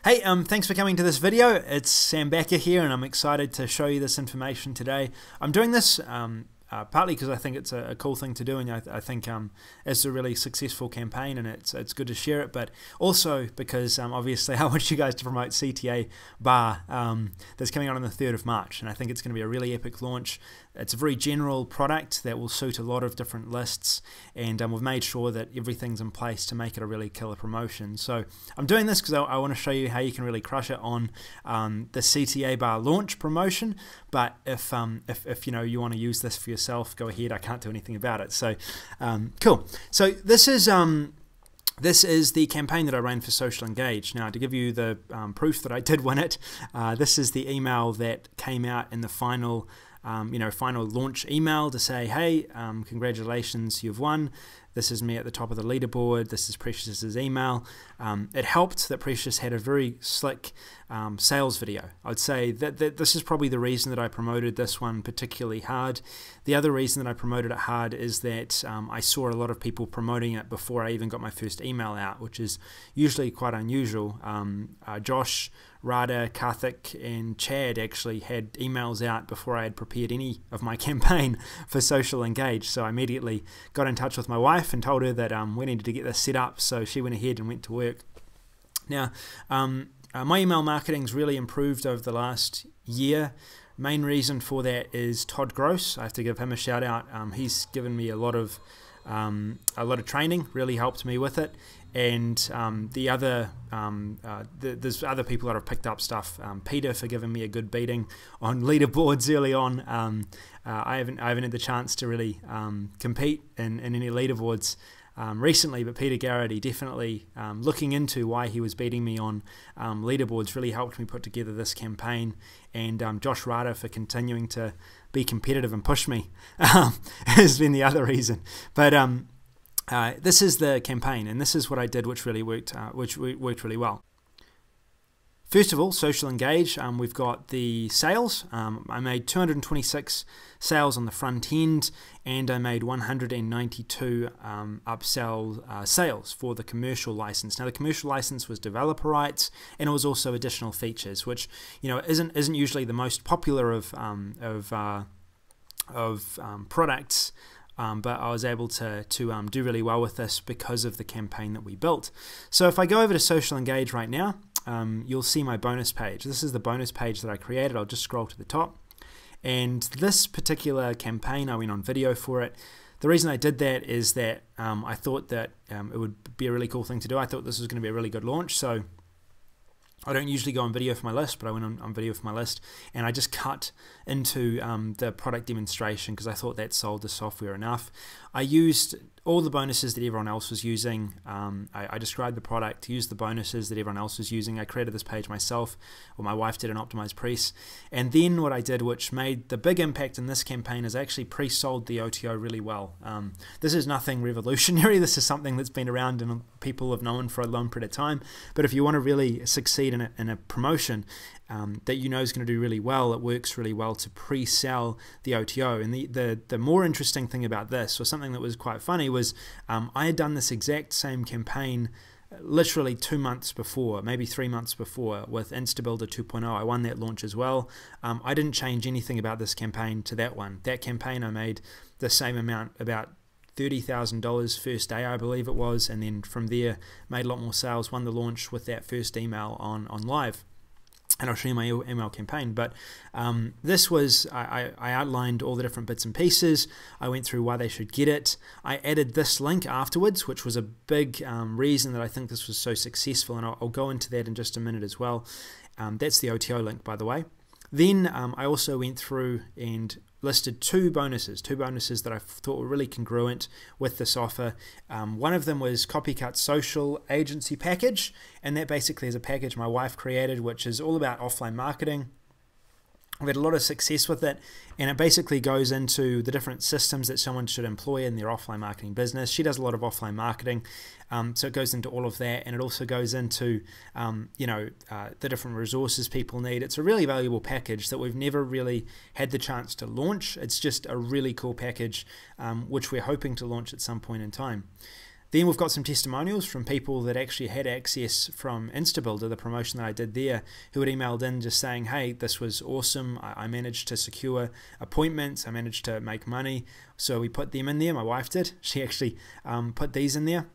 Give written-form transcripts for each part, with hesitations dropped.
Hey, thanks for coming to this video. It's Sam Backer here, and I'm excited to show you this information today. I'm doing this partly because I think it's a cool thing to do, and I think it's a really successful campaign, and it's good to share it, but also because obviously I want you guys to promote CTA Bar that's coming out on the 3rd of March, and I think it's going to be a really epic launch. It's a very general product that will suit a lot of different lists, and we've made sure that everything's in place to make it a really killer promotion. So I'm doing this because I want to show you how you can really crush it on the CTA Bar launch promotion. But if you know you want to use this for yourself, go ahead. I can't do anything about it. So cool. So this is the campaign that I ran for Social Engage. Now, to give you the proof that I did win it, this is the email that came out in the final final launch email to say, hey, congratulations, you've won. This is me at the top of the leaderboard. This is Precious's email. It helped that Precious had a very slick sales video. I'd say that this is probably the reason that I promoted this one particularly hard. The other reason that I promoted it hard is that I saw a lot of people promoting it before I even got my first email out, which is usually quite unusual. Josh, Radha, Karthik, and Chad actually had emails out before I had prepared any of my campaign for Social Engage. So I immediately got in touch with my wife and told her that we needed to get this set up. So she went ahead and went to work. Now, my email marketing's really improved over the last year. Main reason for that is Todd Gross. I have to give him a shout out. He's given me a lot of training, really helped me with it. And there's other people that have picked up stuff. Peter for giving me a good beating on leaderboards early on. I haven't had the chance to really compete in any leaderboards recently, but Peter Garrity definitely looking into why he was beating me on leaderboards really helped me put together this campaign. And Josh Radha for continuing to be competitive and push me has been the other reason. But this is the campaign, and this is what I did, which really worked, worked really well. First of all, Social Engage, we've got the sales. I made 226 sales on the front end, and I made 192 upsell sales for the commercial license. Now, the commercial license was developer rights, and it was also additional features, which isn't usually the most popular of products. But I was able to do really well with this because of the campaign that we built. So if I go over to Social Engage right now, you'll see my bonus page. This is the bonus page that I created. I'll just scroll to the top. And this particular campaign, I went on video for it. The reason I did that is that I thought that it would be a really cool thing to do. I thought this was going to be a really good launch. So I don't usually go on video for my list, but I went on video for my list, and I just cut into the product demonstration because I thought that sold the software enough. I used all the bonuses that everyone else was using. I described the product, used the bonuses that everyone else was using. I created this page myself, or my wife did an optimized press. And then what I did, which made the big impact in this campaign, is actually pre-sold the OTO really well. This is nothing revolutionary. This is something that's been around and people have known for a long period of time. But if you want to really succeed in a promotion that you know is going to do really well, it works really well to pre-sell the OTO. And the more interesting thing about this, or something that was quite funny, was I had done this exact same campaign literally 2 months before, maybe 3 months before, with Instabuilder 2.0. I won that launch as well. I didn't change anything about this campaign to that one. That campaign I made the same amount, about $30,000 first day, I believe it was, and then from there made a lot more sales, won the launch with that first email on live. And I'll show you my email campaign. But this was, I outlined all the different bits and pieces. I went through why they should get it. I added this link afterwards, which was a big reason that I think this was so successful, and I'll go into that in just a minute as well. That's the OTO link, by the way. Then I also went through and listed two bonuses that I thought were really congruent with this offer. One of them was Copycat Social Agency Package, and that basically is a package my wife created, which is all about offline marketing. I've had a lot of success with it, and it basically goes into the different systems that someone should employ in their offline marketing business. She does a lot of offline marketing, so it goes into all of that, and it also goes into the different resources people need. It's a really valuable package that we've never really had the chance to launch. It's just a really cool package, which we're hoping to launch at some point in time. Then we've got some testimonials from people that actually had access from InstaBuilder, the promotion that I did there, who had emailed in just saying, hey, this was awesome. I managed to secure appointments. I managed to make money. So we put them in there. My wife did. She actually put these in there.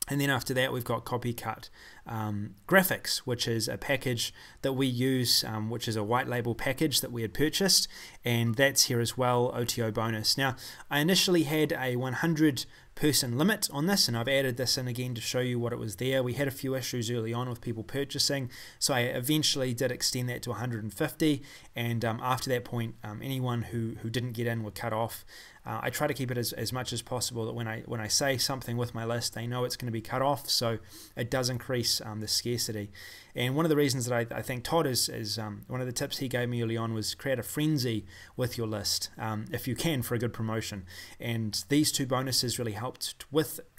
And then after that, we've got Copycut Graphics, which is a package that we use, which is a white label package that we had purchased. And that's here as well, OTO bonus. Now, I initially had a 100-person limit on this, and I've added this in again to show you what it was there. We had a few issues early on with people purchasing, so I eventually did extend that to 150. And after that point, anyone who didn't get in were cut off. I try to keep it as much as possible that when I say something with my list, they know it's going to be cut off, so it does increase the scarcity. And one of the reasons that I think Todd is one of the tips he gave me early on was create a frenzy with your list, if you can, for a good promotion. And these two bonuses really helped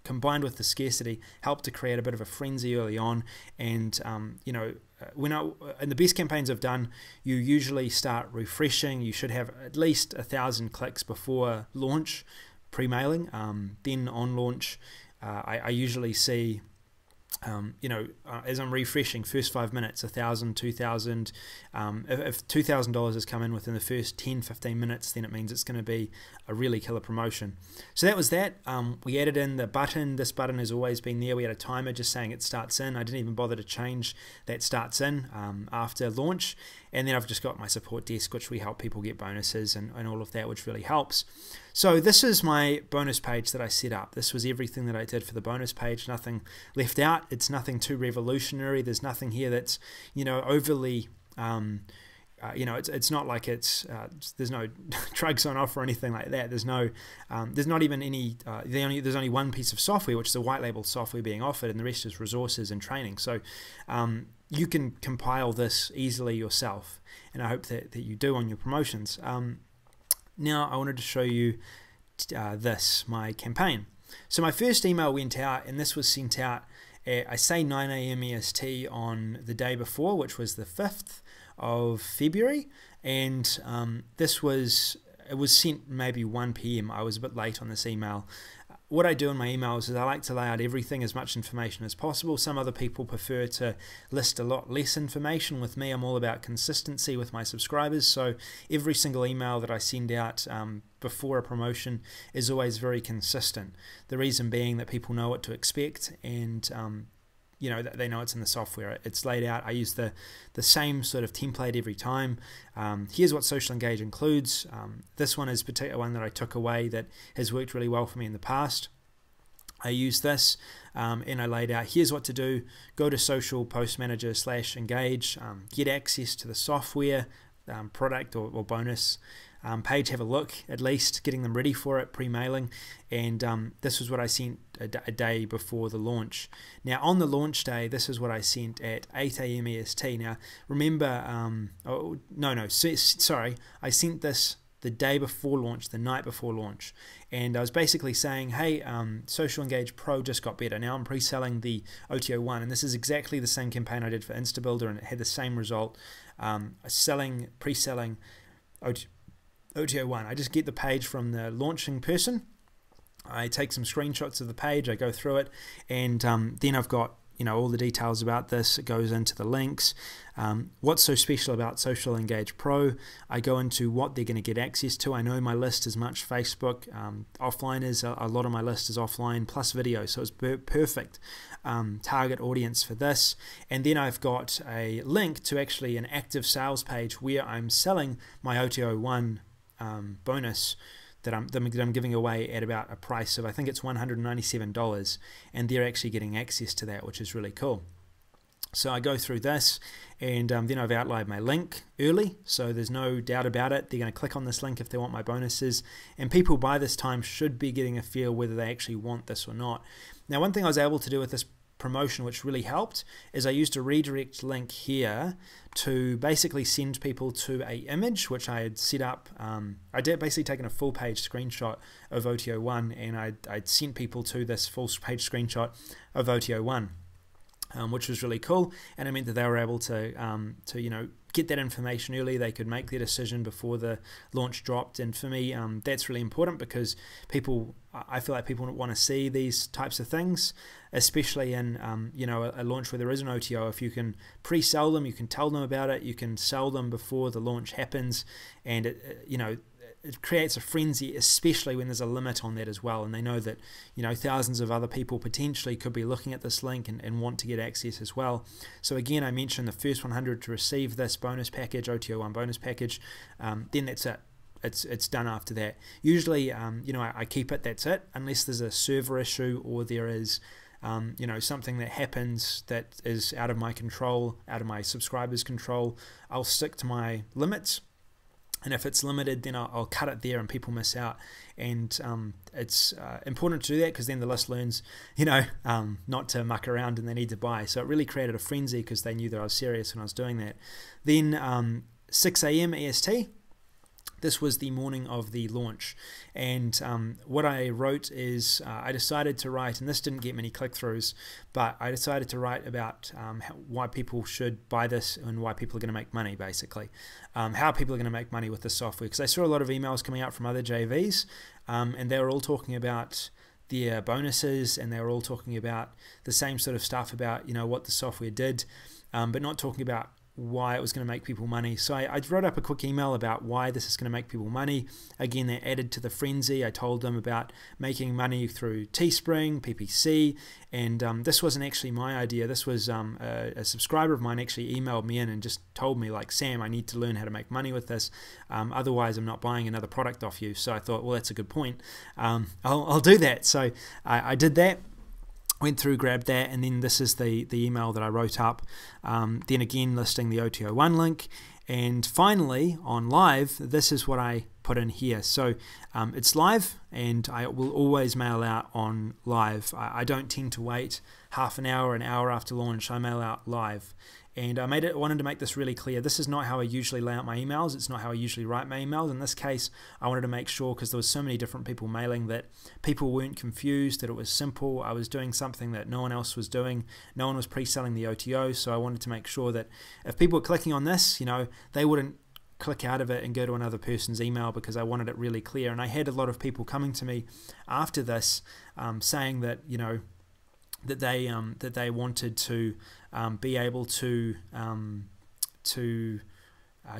combined with the scarcity, helped to create a bit of a frenzy early on. And you know, in the best campaigns I've done, you usually start refreshing. You should have at least 1,000 clicks before launch, pre-mailing. Then on launch, I usually see, you know, as I'm refreshing, first 5 minutes, 1,000, 2,000. If $2,000 has come in within the first 10, 15 minutes, then it means it's going to be a really killer promotion. So that was that. We added in the button. This button has always been there. We had a timer just saying it starts in. I didn't even bother to change that starts in after launch. And then I've just got my support desk, which we help people get bonuses and all of that, which really helps. So this is my bonus page that I set up. This was everything that I did for the bonus page, nothing left out. It's nothing too revolutionary. There's nothing here that's, you know, overly, you know, it's not like there's no drugs on offer or anything like that. There's not even any, there's only one piece of software, which is a white label software being offered, and the rest is resources and training. So you can compile this easily yourself, and I hope that you do on your promotions. Now I wanted to show you my campaign. So my first email went out, and this was sent out at, I say 9 a.m. EST on the day before, which was the 5th of February, and it was sent maybe 1 p.m. I was a bit late on this email. What I do in my emails is I like to lay out everything, as much information as possible. Some other people prefer to list a lot less information. With me, I'm all about consistency with my subscribers, so every single email that I send out before a promotion is always very consistent. The reason being that people know what to expect, and you know, they know it's in the software. It's laid out. I use the same sort of template every time. Here's what Social Engage includes. This one is particular one that I took away that has worked really well for me in the past. I use this and I laid out, here's what to do. Go to Social Post Manager /engage, get access to the software, product or bonus page, have a look, at least getting them ready for it, pre-mailing. And this was what I sent a day before the launch. Now on the launch day, this is what I sent at 8 a.m. EST. Now remember, sorry, I sent this the day before launch, the night before launch, and I was basically saying, hey, Social Engage Pro just got better. Now I'm pre-selling the OTO 1, and this is exactly the same campaign I did for InstaBuilder, and it had the same result. Pre-selling OTO 1. I just get the page from the launching person, I take some screenshots of the page, I go through it, and then I've got, you know, all the details about this. It goes into the links. What's so special about Social Engage Pro? I go into what they're going to get access to. I know my list is much Facebook. Offline is a lot of my list is offline plus video, so it's perfect target audience for this. And then I've got a link to actually an active sales page where I'm selling my OTO 1 bonus that I'm giving away at about a price of, I think it's $197, and they're actually getting access to that, which is really cool. So I go through this, and then I've outlined my link early, so there's no doubt about it. They're going to click on this link if they want my bonuses, and people by this time should be getting a feel whether they actually want this or not. Now, one thing I was able to do with this promotion, which really helped, is I used a redirect link here to basically send people to a image which I had set up. I did basically taken a full page screenshot of OTO 1, and I'd sent people to this full page screenshot of OTO 1. which was really cool, and it meant that they were able to get that information early. They could make their decision before the launch dropped, and for me, that's really important because I feel like people want to see these types of things, especially in a launch where there is an OTO. If you can pre-sell them, you can tell them about it, you can sell them before the launch happens, and it creates a frenzy, especially when there's a limit on that as well, and they know that thousands of other people potentially could be looking at this link and want to get access as well. So again, I mentioned the first 100 to receive this bonus package, OTO1 bonus package, then that's it. It's done after that. Usually, I keep it, that's it, unless there's a server issue or there is something that happens that is out of my control, out of my subscribers' control. I'll stick to my limits. And if it's limited, then I'll cut it there and people miss out. And it's important to do that because then the list learns, not to muck around and they need to buy. So it really created a frenzy because they knew that I was serious when I was doing that. Then 6 a.m. EST. This was the morning of the launch, and what I wrote is I decided to write, and this didn't get many click-throughs, but I decided to write about why people should buy this and why people are going to make money, basically. How people are going to make money with this software, because I saw a lot of emails coming out from other JVs, and they were all talking about their bonuses, and they were all talking about the same sort of stuff about what the software did, but not talking about why it was going to make people money. So I wrote up a quick email about why this is going to make people money. Again, that added to the frenzy. I told them about making money through Teespring, PPC, and this wasn't actually my idea. This was a subscriber of mine actually emailed me in and just told me, like, Sam, I need to learn how to make money with this. Otherwise, I'm not buying another product off you. So I thought, well, that's a good point. I'll do that. So I did that. Went through, grabbed that, and then this is the email that I wrote up. Then again, listing the OTO1 link. And finally, on live, this is what I put in here. So it's live, and I will always mail out on live. I don't tend to wait half an hour after launch. I mail out live. And I wanted to make this really clear. This is not how I usually lay out my emails. It's not how I usually write my emails. In this case, I wanted to make sure, because there was so many different people mailing, that people weren't confused, that it was simple. I was doing something that no one else was doing. No one was pre-selling the OTO, so I wanted to make sure that if people were clicking on this, they wouldn't click out of it and go to another person's email, because I wanted it really clear. And I had a lot of people coming to me after this saying that, that they wanted to be able to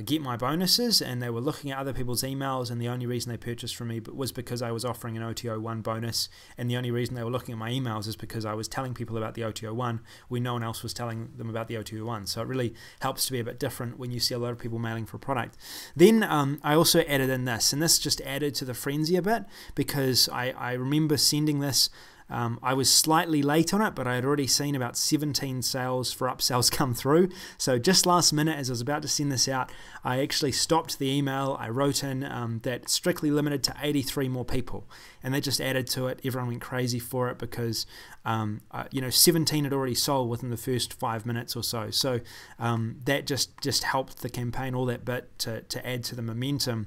get my bonuses, and they were looking at other people's emails, and the only reason they purchased from me was because I was offering an OTO1 bonus, and the only reason they were looking at my emails is because I was telling people about the OTO1 when no one else was telling them about the OTO1. So it really helps to be a bit different when you see a lot of people mailing for a product. Then I also added in this, and this just added to the frenzy a bit, because I remember sending this. I was slightly late on it, but I had already seen about 17 sales for upsells come through. So just last minute, as I was about to send this out, I actually stopped the email. I wrote in that strictly limited to 83 more people, and they just added to it. Everyone went crazy for it because 17 had already sold within the first 5 minutes or so. So that just helped the campaign all that bit to add to the momentum.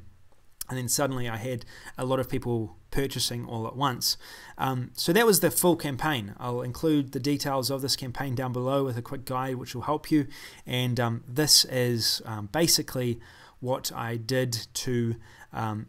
And then suddenly I had a lot of people purchasing all at once. So that was the full campaign. I'll include the details of this campaign down below with a quick guide which will help you. And this is basically what I did to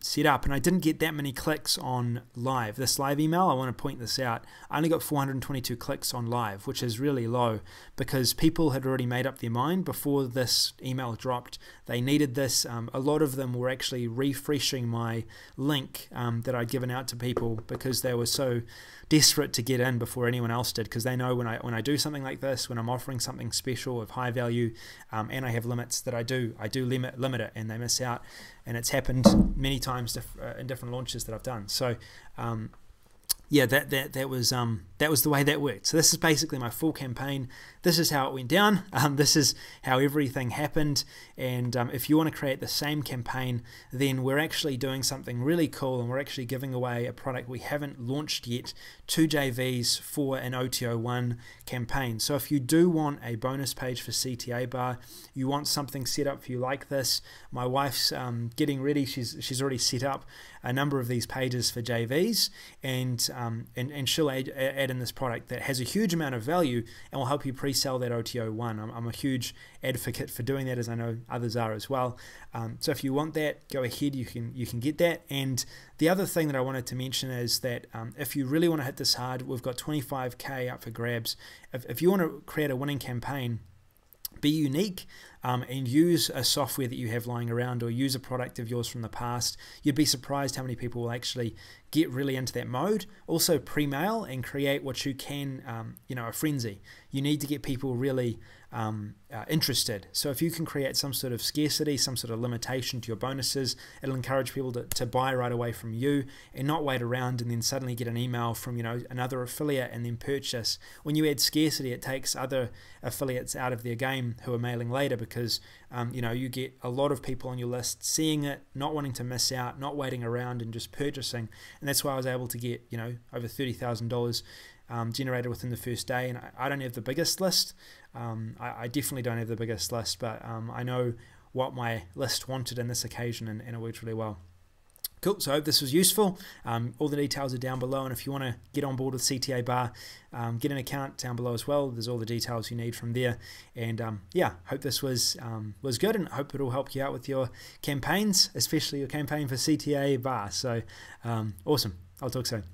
set up. And I didn't get that many clicks on live. This live email, I want to point this out, I only got 422 clicks on live, which is really low, because people had already made up their mind before this email dropped. They needed this. A lot of them were actually refreshing my link that I'd given out to people, because they were so desperate to get in before anyone else did, because they know when I do something like this, when I'm offering something special of high value, and I have limits that I do limit it, and they miss out. And it's happened many times in different launches that I've done. So yeah, that was the way that worked. So this is basically my full campaign. This is how it went down. This is how everything happened. And if you want to create the same campaign, then we're actually doing something really cool, and we're actually giving away a product we haven't launched yet to JVs for an OTO1 campaign. So if you do want a bonus page for CTA bar, you want something set up for you like this, my wife's getting ready. She's already set up a number of these pages for JVs, and and she'll add in this product that has a huge amount of value and will help you pre-sell that OTO one. I'm a huge advocate for doing that, as I know others are as well. So if you want that, go ahead, you can get that. And the other thing that I wanted to mention is that if you really want to hit this hard, we've got 25K up for grabs. If you want to create a winning campaign, be unique, and use a software that you have lying around, or use a product of yours from the past. You'd be surprised how many people will actually get really into that mode. Also pre-mail and create what you can, a frenzy. You need to get people really interested. So if you can create some sort of scarcity, some sort of limitation to your bonuses, it'll encourage people to buy right away from you and not wait around and then suddenly get an email from another affiliate and then purchase. When you add scarcity, it takes other affiliates out of their game who are mailing later, because you get a lot of people on your list seeing it, not wanting to miss out, not waiting around and just purchasing. And that's why I was able to get over $30,000 generated within the first day. And I don't have the biggest list. I definitely don't have the biggest list, but I know what my list wanted in this occasion, and it worked really well. Cool, so I hope this was useful. All the details are down below, and if you want to get on board with CTA Bar, get an account down below as well. There's all the details you need from there. And hope this was good, and hope it'll help you out with your campaigns, especially your campaign for CTA Bar. So awesome. I'll talk soon.